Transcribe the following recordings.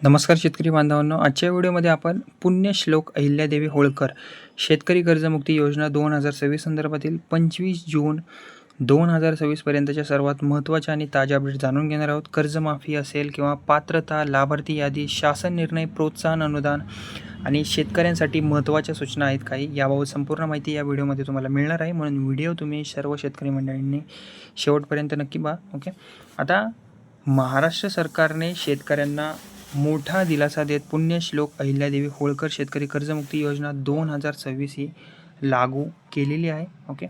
नमस्कार शेतकरी बांधवांनो, आजच्या व्हिडिओमध्ये आपण पुण्यश्लोक अहिल्यादेवी होळकर शेतकरी कर्जमुक्ती योजना 2026 संदर्भातील 25 जून 2026 पर्यंतच्या सर्वात महत्त्वाच्या आणि ताज्या अपडेट जाणून घेणार आहोत. कर्जमाफी असेल किंवा पात्रता, लाभार्थी यादी, शासन निर्णय, प्रोत्साहन अनुदान आणि शेतकऱ्यांसाठी महत्त्वाच्या सूचना आहेत काही, याबाबत संपूर्ण माहिती या व्हिडिओमध्ये तुम्हाला मिळणार आहे. म्हणून व्हिडिओ तुम्ही सर्व शेतकरी मंडळींनी शेवटपर्यंत नक्की पहा. ओके, आता महाराष्ट्र सरकारने शेतकऱ्यांना मोठा दिलासा देत पुण्यश्लोक अहिल्यादेवी होळकर शेतकरी कर्जमुक्ती योजना 2026 ही लागू केलेली आहे. ओके,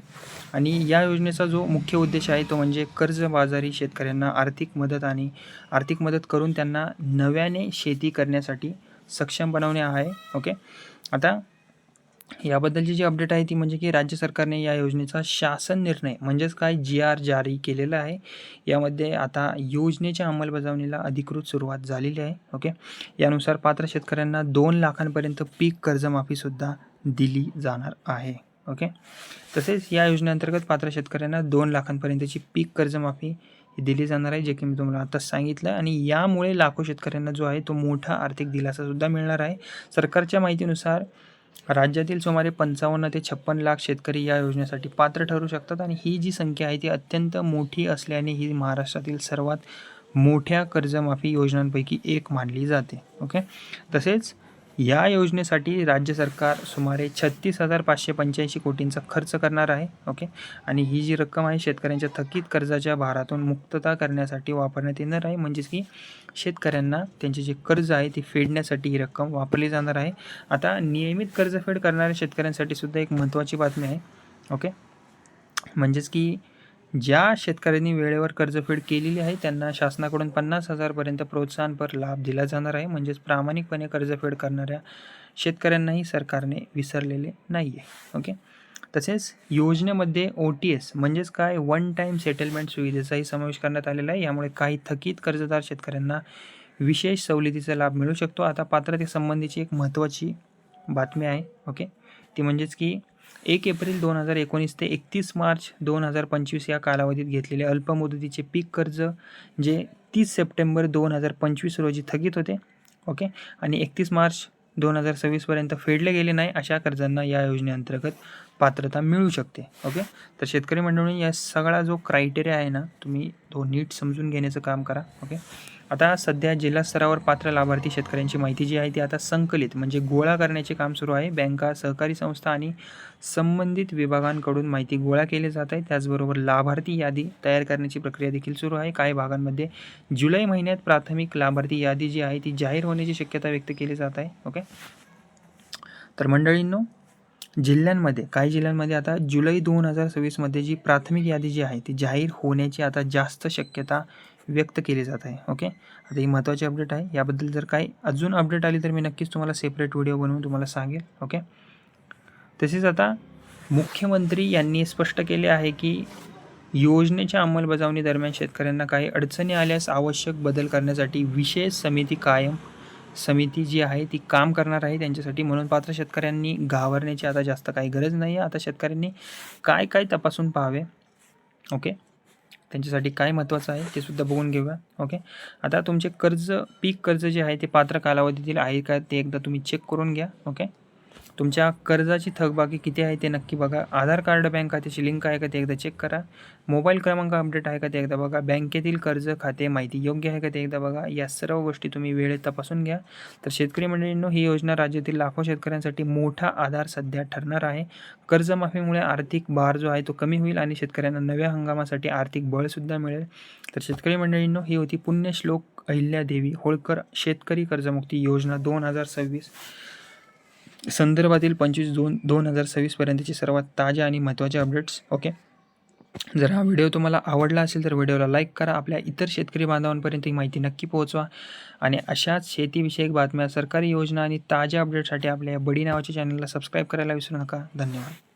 आणि या योजनेचा जो मुख्य उद्देश आहे तो म्हणजे कर्जबाजारी शेतकऱ्यांना आर्थिक मदत करून त्यांना नव्याने शेती करण्यासाठी सक्षम बनवणे आहे. ओके, आता याबद्दलची जी अपडेट आहे ती म्हणजे की राज्य सरकारने या योजनेचा शासन निर्णय म्हणजेच काय GR जारी केलेला आहे. यामध्ये आता योजनेच्या अंमलबजावणीला अधिकृत सुरुवात झालेली आहे. ओके, यानुसार पात्र शेतकऱ्यांना 2 लाखांपर्यंत पीक कर्जमाफीसुद्धा दिली जाणार आहे. ओके, तसेच या योजनेअंतर्गत पात्र शेतकऱ्यांना 2 लाखांपर्यंतची पीक कर्जमाफी दिली जाणार आहे, जे की मी तुम्हाला आताच सांगितलं. आणि यामुळे लाखो शेतकऱ्यांना जो आहे तो मोठा आर्थिक दिलासासुद्धा मिळणार आहे. सरकारच्या माहितीनुसार राज्यातील सुमारे 55 ते 56 लाख शेतकरी या योजनेसाठी पात्र ठरू शकतात आणि ही जी संख्या आहे ती अत्यंत मोठी असल्याने ही महाराष्ट्रातील सर्वात मोठ्या कर्जमाफी योजनांपैकी एक मानली जाते. ओके, तसेच या योजनेसाठी राज्य सरकार सुमारे 36,585 कोटींचा खर्च करणार आहे. ओके, आणि ही जी रक्कम आहे शेतकऱ्यांच्या थकीत कर्जाच्या भारातून मुक्तता करण्यासाठी वापरण्यात येणार आहे. म्हणजेच की शेतकऱ्यांना त्यांचे जे कर्ज आहे ते फेडण्यासाठी ही रक्कम वापरली जाणार आहे. आता नियमित कर्जफेड करणाऱ्या शेतकऱ्यांसाठी सुद्धा एक महत्त्वाची बातमी आहे. ओके, म्हणजेच की ज्या शेतकऱ्यांनी वेळेवर कर्जफेड केलेली आहे त्यांना शासनाकडून 50,000 पर्यंत प्रोत्साहनपर लाभ दिला जाणार आहे. म्हणजेच प्रामाणिकपणे कर्जफेड करणाऱ्या शेतकऱ्यांनाही सरकारने विसरलेले नाही आहे. ओके, तसेच योजनेमध्ये OTS म्हणजेच काय, वन टाईम सेटलमेंट सुविधेचाही समावेश करण्यात आलेला आहे. यामुळे काही थकीत कर्जदार शेतकऱ्यांना विशेष सवलतीचा लाभ मिळू शकतो. आता पात्रतेसंबंधीची एक महत्त्वाची बातमी आहे. ओके, ती म्हणजेच की 1 एप्रिल 2019 ते 31 मार्च 2025 या कालावधीत घेतलेले अल्पमुदतीचे पीक कर्ज जे 30 सप्टेंबर 2025 रोजी थकीत होते. ओके, आणि 31 मार्च 2026 पर्यंत फेडले गेले नाही अशा कर्जांना या योजनेअंतर्गत पात्रता मिळू शकते. ओके, तर शेतकरी मंडळींनी या सगळा जो क्रायटेरिया आहे ना, तुम्ही तो नीट समजून घेण्याचं काम करा. ओके, आता सध्या जिल्हा स्तरावर पात्र लाभार्थी शेतकऱ्यांची माहिती जी आहे ती आता संकलित म्हणजे गोळा करण्याचे काम सुरू आहे. बँका, सहकारी संस्था आणि संबंधित विभागांकडून माहिती गोळा केली जात आहे. त्याचबरोबर लाभार्थी यादी तयार करण्याची प्रक्रिया देखील सुरू आहे. काही भागांमध्ये जुलै महिन्यात प्राथमिक लाभार्थी यादी जी आहे ती जाहीर होण्याची शक्यता व्यक्त केली जात आहे. ओके, तर मंडळींनो, काही जिल्ह्यांमध्ये आता जुलै 2026 जी प्राथमिक यादी जी आहे ती जाहीर होण्याची आता जास्त शक्यता व्यक्त केली जात आहे. ओके, आता ही महत्त्वाची अपडेट आहे. याबद्दल जर काही अजून अपडेट आली तर मी नक्कीच तुम्हाला सेपरेट व्हिडिओ बनवून तुम्हाला सांगेल. ओके, तसेच आता मुख्यमंत्री यांनी स्पष्ट केले आहे की योजनेच्या अंमलबजावणी दरम्यान शेतकऱ्यांना काही अडचणी आल्यास आवश्यक बदल करण्यासाठी विशेष समिती जी आहे ती काम करणार आहे त्यांच्यासाठी. म्हणून पात्र शेतकऱ्यांनी घाबरण्याची आता जास्त काही गरज नाही आहे. आता शेतकऱ्यांनी काय तपासून पाहावे. ओके, त्यांच्यासाठी काय महत्त्वाचं आहे ते सुद्धा बघून घेऊया. ओके, आता तुमचे पीक कर्ज जे आहे ते पात्र कालावधीतील आहे का ते एकदा तुम्ही चेक करून घ्या. ओके, तुमच्या कर्जाची थकबाकी किती आहे ते नक्की बघा. आधार कार्ड बँक खात्याची लिंक आहे का ते एकदा चेक करा. मोबाईल क्रमांक अपडेट आहे का ते एकदा बघा. बँकेतील कर्ज खाते माहिती योग्य आहे का ते एकदा बघा. या सर्व गोष्टी तुम्ही वेळेत तपासून घ्या. तर शेतकरी मंडळींनो, ही योजना राज्यातील लाखो शेतकऱ्यांसाठी मोठा आधार सध्या ठरणार आहे. कर्जमाफीमुळे आर्थिक भार जो आहे तो कमी होईल आणि शेतकऱ्यांना नव्या हंगामासाठी आर्थिक बळसुद्धा मिळेल. तर शेतकरी मंडळींनो, ही होती पुण्यश्लोक अहिल्यादेवी होळकर शेतकरी कर्जमुक्ती योजना 2026 संदर्भातील 25 जून 2026 पर्यंतची सर्वात ताज्या आणि महत्त्वाच्या अपडेट्स. ओके, जर हा व्हिडिओ तुम्हाला आवडला असेल तर व्हिडिओला लाईक करा. आपल्या इतर शेतकरी बांधवांपर्यंत ही माहिती नक्की पोहोचवा आणि अशाच शेतीविषयक बातम्या, सरकारी योजना आणि ताज्या अपडेटसाठी आपल्या या बडी नावाच्या चॅनलला सबस्क्राईब करायला विसरू नका. धन्यवाद.